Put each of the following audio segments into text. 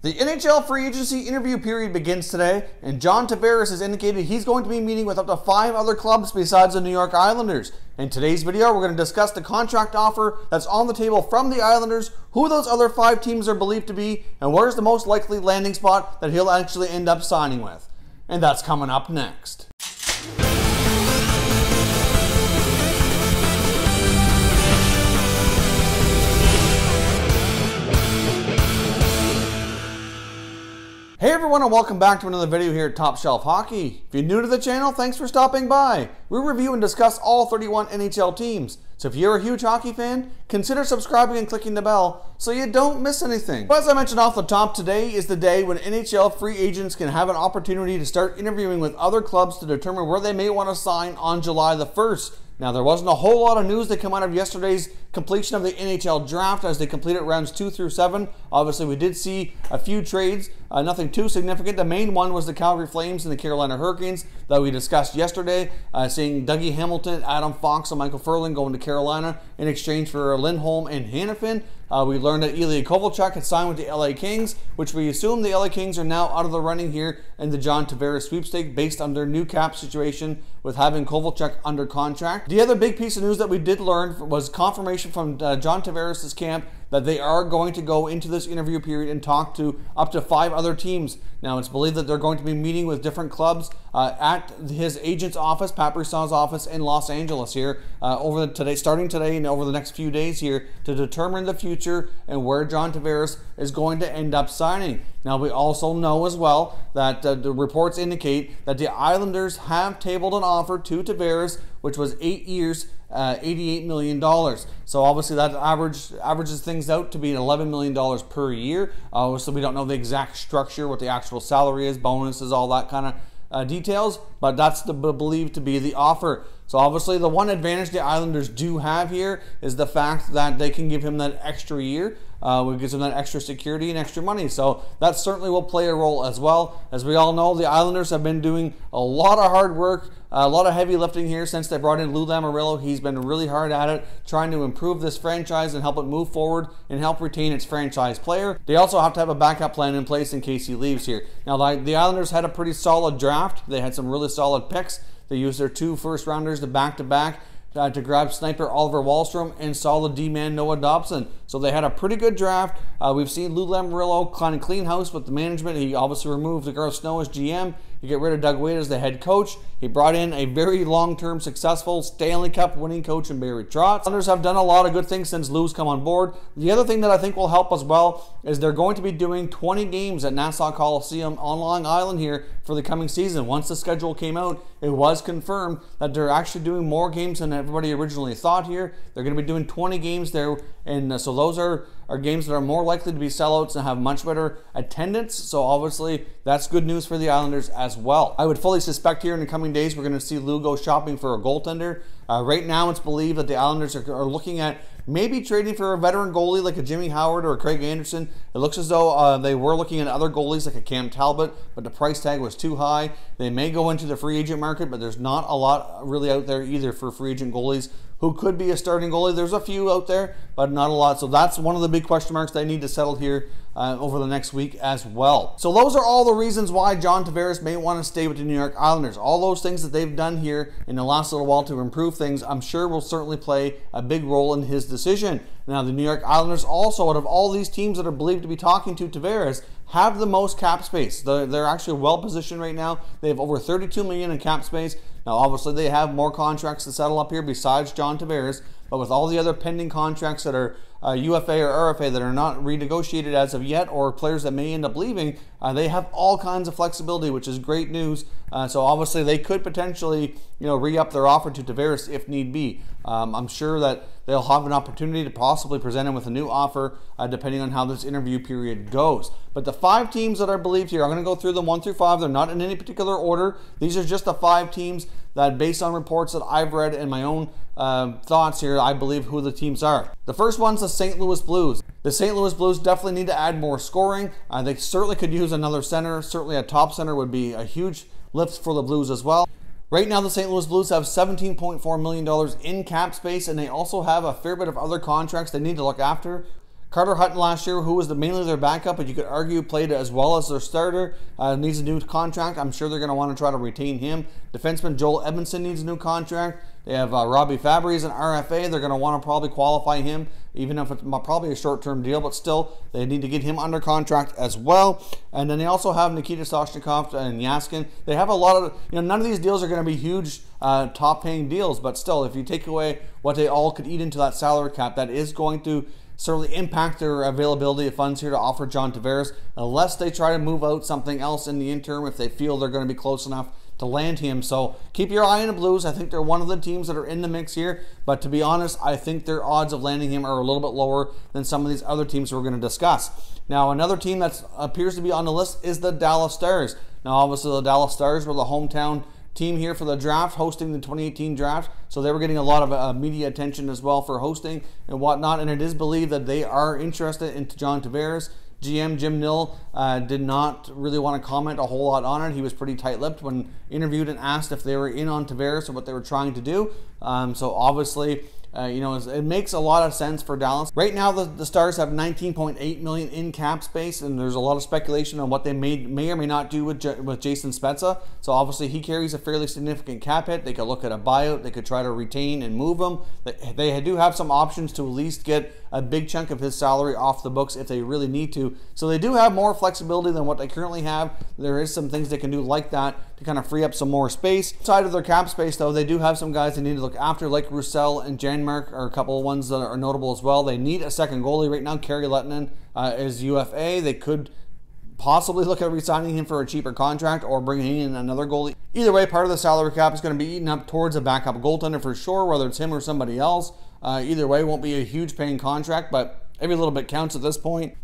The NHL Free Agency interview period begins today, and John Tavares has indicated he's going to be meeting with up to 5 other clubs besides the New York Islanders. In today's video, we're going to discuss the contract offer that's on the table from the Islanders, who those other 5 teams are believed to be, and where's the most likely landing spot that he'll actually end up signing with. And that's coming up next. Hey everyone, and welcome back to another video here at Top Shelf Hockey. If you're new to the channel, thanks for stopping by. We review and discuss all 31 NHL teams. So if you're a huge hockey fan, consider subscribing and clicking the bell so you don't miss anything. But as I mentioned off the top, today is the day when NHL free agents can have an opportunity to start interviewing with other clubs to determine where they may want to sign on July the 1st. Now, there wasn't a whole lot of news that came out of yesterday's completion of the NHL draft as they completed rounds 2 through 7. Obviously, we did see a few trades, nothing too significant. The main one was the Calgary Flames and the Carolina Hurricanes that we discussed yesterday, seeing Dougie Hamilton, Adam Fox, and Michael Furlan going to Carolina in exchange for Lindholm and Hanifin. We learned that Ilya Kovalchuk had signed with the LA Kings, which we assume the LA Kings are now out of the running here in the John Tavares sweepstake based on their new cap situation with having Kovalchuk under contract. The other big piece of news that we did learn was confirmation from John Tavares' camp that they are going to go into this interview period and talk to up to 5 other teams. Now, it's believed that they're going to be meeting with different clubs at his agent's office, Pat Brisson's office in Los Angeles here, starting today and over the next few days here to determine the future and where John Tavares is going to end up signing. Now, we also know as well that the reports indicate that the Islanders have tabled an offer to Tavares, which was 8 years, $88 million. So obviously that averages things out to be $11 million per year. So we don't know the exact structure, what the actual salary is, bonuses, all that kind of details, but that's believed to be the offer. So obviously the one advantage the Islanders do have here is the fact that they can give him that extra year, which gives him that extra security and extra money. So that certainly will play a role as well. As we all know, the Islanders have been doing a lot of hard work, a lot of heavy lifting here since they brought in Lou Lamoriello. He's been really hard at it, trying to improve this franchise and help it move forward and help retain its franchise player. They also have to have a backup plan in place in case he leaves here. Now, the Islanders had a pretty solid draft. They had some really solid picks. They used their 2 first-rounders to back-to-back to grab sniper Oliver Wahlstrom and solid D-man Noah Dobson. So they had a pretty good draft. We've seen Lou Lamoriello kind of clean house with the management. He obviously removed Garth Snow as GM. You get rid of Doug Weight as the head coach. He brought in a very long-term successful Stanley Cup winning coach in Barry Trotz. Others have done a lot of good things since Lou's come on board. The other thing that I think will help as well is they're going to be doing 20 games at Nassau Coliseum on Long Island here for the coming season. Once the schedule came out, it was confirmed that they're actually doing more games than everybody originally thought here. They're going to be doing 20 games there, and so those are games that are more likely to be sellouts and have much better attendance. So obviously that's good news for the Islanders as well. I would fully suspect here in the coming days we're going to see Lou go shopping for a goaltender. Right now it's believed that the Islanders are looking at maybe trading for a veteran goalie like a Jimmy Howard or a Craig Anderson. It looks as though they were looking at other goalies like a Cam Talbot, but the price tag was too high. They may go into the free agent market, but there's not a lot really out there either for free agent goalies who could be a starting goalie. There's a few out there, but not a lot. So that's one of the big question marks they need to settle here over the next week as well. So those are all the reasons why John Tavares may want to stay with the New York Islanders. All those things that they've done here in the last little while to improve things, I'm sure will certainly play a big role in his decision. Now, the New York Islanders also, out of all these teams that are believed to be talking to Tavares, have the most cap space. They're actually well positioned right now. They have over $32 million in cap space. Now, obviously, they have more contracts to settle up here besides John Tavares, but with all the other pending contracts that are UFA or RFA that are not renegotiated as of yet, or players that may end up leaving, they have all kinds of flexibility, which is great news. So obviously, they could potentially, re-up their offer to Tavares if need be. I'm sure that they'll have an opportunity to possibly present him with a new offer, depending on how this interview period goes. But the 5 teams that are believed here, I'm going to go through them 1 through 5. They're not in any particular order. These are just the 5 teams that, based on reports that I've read and my own thoughts here, I believe who the teams are. The first one's the St. Louis Blues. The St. Louis Blues definitely need to add more scoring. They certainly could use another center. Certainly a top center would be a huge lift for the Blues as well. Right now, the St. Louis Blues have $17.4 million in cap space, and they also have a fair bit of other contracts they need to look after. Carter Hutton last year, who was mainly their backup, but you could argue played as well as their starter, needs a new contract. I'm sure they're going to want to try to retain him. Defenseman Joel Edmondson needs a new contract. They have Robbie Fabry as an RFA. They're going to want to probably qualify him, even if it's probably a short-term deal, but still, they need to get him under contract as well. And then they also have Nikita Soshnikov and Yaskin. They have a lot of, none of these deals are going to be huge top-paying deals, but still, if you take away what they all could eat into that salary cap, that is going to certainly impact their availability of funds here to offer John Tavares, unless they try to move out something else in the interim if they feel they're going to be close enough to land him. So keep your eye on the Blues. I think they're one of the teams that are in the mix here, but to be honest, I think their odds of landing him are a little bit lower than some of these other teams we're going to discuss. Now, another team that appears to be on the list is the Dallas Stars. Now, obviously, the Dallas Stars were the hometown team here for the draft, hosting the 2018 draft, so they were getting a lot of media attention as well for hosting and whatnot, and it is believed that they are interested in John Tavares. GM Jim Nill did not really want to comment a whole lot on it. He was pretty tight-lipped when interviewed and asked if they were in on Tavares or what they were trying to do. So obviously, it makes a lot of sense for Dallas. Right now, the Stars have $19.8 million in cap space, and there's a lot of speculation on what they may or may not do with Jason Spezza. So obviously, he carries a fairly significant cap hit. They could look at a buyout. They could try to retain and move him. They do have some options to at least get a big chunk of his salary off the books if they really need to. So they do have more flexibility than what they currently have. There is some things they can do like that to kind of free up some more space. Outside of their cap space, though, they do have some guys they need to look after, like Roussel and Janmark are a couple of ones that are notable as well. They need a second goalie right now. Kari Lehtinen is UFA. They could possibly look at re-signing him for a cheaper contract or bringing in another goalie. Either way, part of the salary cap is going to be eaten up towards a backup goaltender for sure, whether it's him or somebody else. Either way, won't be a huge paying contract, but every little bit counts at this point.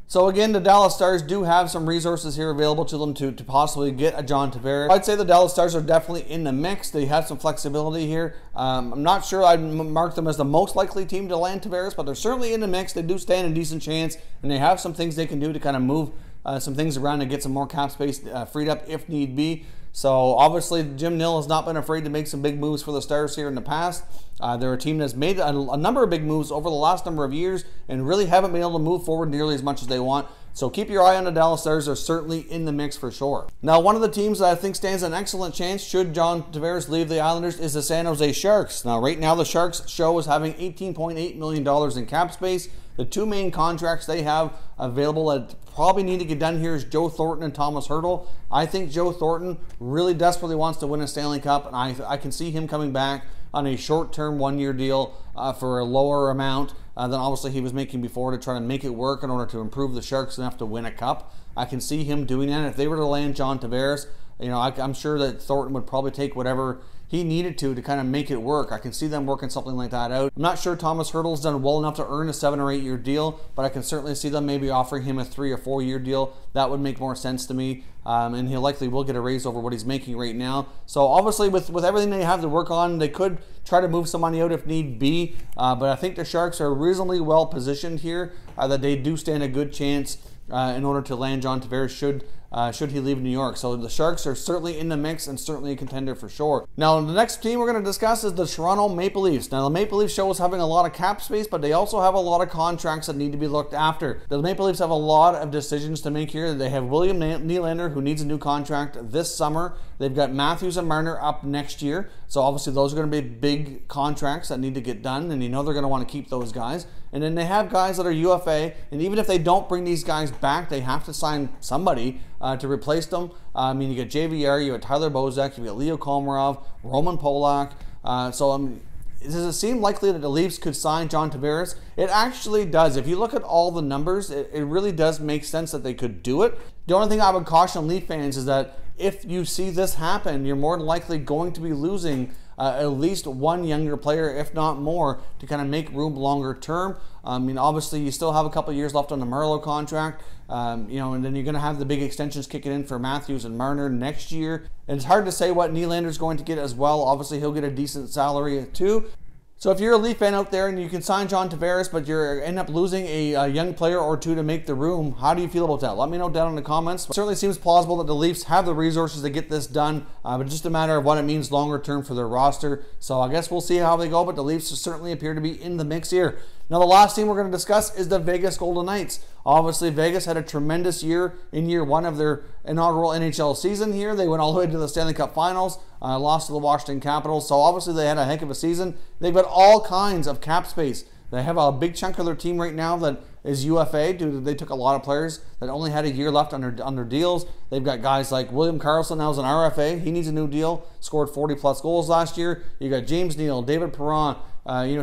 So again, the Dallas Stars do have some resources here available to them to possibly get a John Tavares. I'd say the Dallas Stars are definitely in the mix. They have some flexibility here. I'm not sure I'd mark them as the most likely team to land Tavares, but they're certainly in the mix. They do stand a decent chance, and they have some things they can do to kind of move some things around and get some more cap space freed up if need be. So obviously, Jim Nill has not been afraid to make some big moves for the Stars here in the past. They're a team that's made a number of big moves over the last number of years and really haven't been able to move forward nearly as much as they want. So keep your eye on the Dallas Stars. They're certainly in the mix for sure. Now, one of the teams that I think stands an excellent chance should John Tavares leave the Islanders is the San Jose Sharks. Now, right now, the Sharks show is having $18.8 million in cap space. The two main contracts they have available that probably need to get done here is Joe Thornton and Thomas Hertl. I think Joe Thornton really desperately wants to win a Stanley Cup, and I can see him coming back on a short-term one-year deal for a lower amount than obviously he was making before to try to make it work in order to improve the Sharks enough to win a cup. I can see him doing that. If they were to land John Tavares, I'm sure that Thornton would probably take whatever he needed to kind of make it work. I can see them working something like that out. I'm not sure Thomas Hertl's done well enough to earn a 7 or 8 year deal, but I can certainly see them maybe offering him a 3 or 4 year deal. That would make more sense to me, and he likely will get a raise over what he's making right now. So obviously with everything they have to work on, they could try to move some money out if need be, but I think the Sharks are reasonably well positioned here, that they do stand a good chance in order to land John Tavares should he leave New York. So the Sharks are certainly in the mix and certainly a contender for sure. Now, the next team we're going to discuss is the Toronto Maple Leafs. Now, the Maple Leafs show us having a lot of cap space, but they also have a lot of contracts that need to be looked after. The Maple Leafs have a lot of decisions to make here. They have William Nylander, who needs a new contract this summer. They've got Matthews and Marner up next year. So obviously those are going to be big contracts that need to get done, and they're going to want to keep those guys. And then they have guys that are UFA, and even if they don't bring these guys back, they have to sign somebody to replace them. You got JVR, you got Tyler Bozak, you got Leo Komarov, Roman Polak. Does it seem likely that the Leafs could sign John Tavares? It actually does. If you look at all the numbers, it really does make sense that they could do it. The only thing I would caution Leaf fans is that if you see this happen, you're more than likely going to be losing at least one younger player, if not more, to kind of make room longer term. Obviously, you still have a couple of years left on the Merlo contract, and then you're going to have the big extensions kicking in for Matthews and Marner next year. And it's hard to say what Nylander's going to get as well. Obviously, he'll get a decent salary too. So if you're a Leaf fan out there and you can sign John Tavares, but you end up losing a young player or two to make the room, how do you feel about that? Let me know down in the comments. It certainly seems plausible that the Leafs have the resources to get this done, but it's just a matter of what it means longer term for their roster. So I guess we'll see how they go, but the Leafs certainly appear to be in the mix here. Now, the last team we're going to discuss is the Vegas Golden Knights. Obviously, Vegas had a tremendous year in year one of their inaugural NHL season here. They went all the way to the Stanley Cup Finals, lost to the Washington Capitals. So obviously they had a heck of a season. They've got all kinds of cap space. They have a big chunk of their team right now that is UFA. They took a lot of players that only had a year left under deals. They've got guys like William Karlsson now is an RFA. He needs a new deal. Scored 40+ goals last year. You got James Neal, David Perron.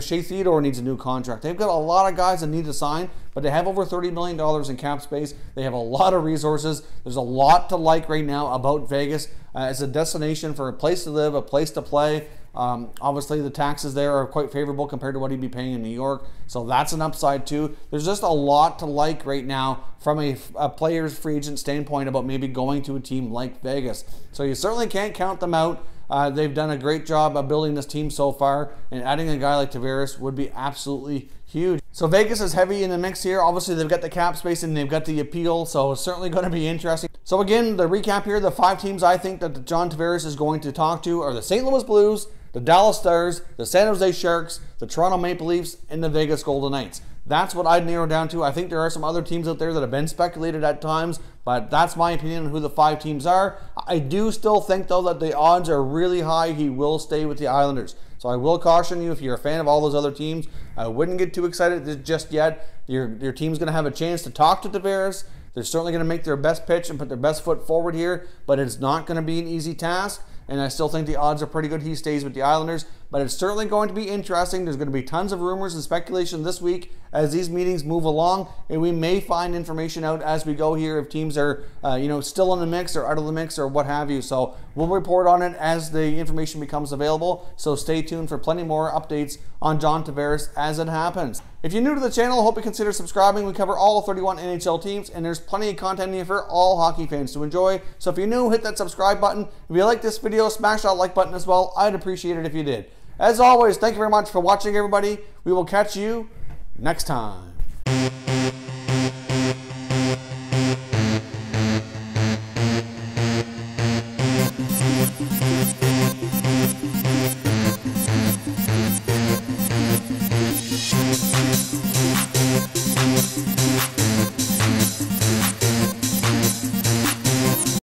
Shea Theodore needs a new contract. They've got a lot of guys that need to sign, but they have over $30 million in cap space. They have a lot of resources. There's a lot to like right now about Vegas as a destination for a place to live, a place to play. Obviously, the taxes there are quite favorable compared to what he'd be paying in New York, so that's an upside too. There's just a lot to like right now from a player's free agent standpoint about maybe going to a team like Vegas. So you certainly can't count them out. They've done a great job of building this team so far, and adding a guy like Tavares would be absolutely huge. So Vegas is heavy in the mix here. Obviously, they've got the cap space and they've got the appeal, so it's certainly going to be interesting. So again, the recap here, the 5 teams I think that John Tavares is going to talk to are the St. Louis Blues, the Dallas Stars, the San Jose Sharks, the Toronto Maple Leafs, and the Vegas Golden Knights. That's what I'd narrow down to. I think there are some other teams out there that have been speculated at times, but that's my opinion on who the 5 teams are. I do still think, though, that the odds are really high he will stay with the Islanders. So I will caution you, if you're a fan of all those other teams, I wouldn't get too excited just yet. Your team's going to have a chance to talk to Tavares. They're certainly going to make their best pitch and put their best foot forward here, but it's not going to be an easy task. And I still think the odds are pretty good he stays with the Islanders. But it's certainly going to be interesting. There's going to be tons of rumors and speculation this week as these meetings move along. And we may find information out as we go here if teams are still in the mix or out of the mix or what have you. So we'll report on it as the information becomes available. So stay tuned for plenty more updates on John Tavares as it happens. If you're new to the channel, I hope you consider subscribing. We cover all 31 NHL teams, and there's plenty of content here for all hockey fans to enjoy. So if you're new, hit that subscribe button. If you like this video, smash that like button as well. I'd appreciate it if you did. As always, thank you very much for watching, everybody. We will catch you next time.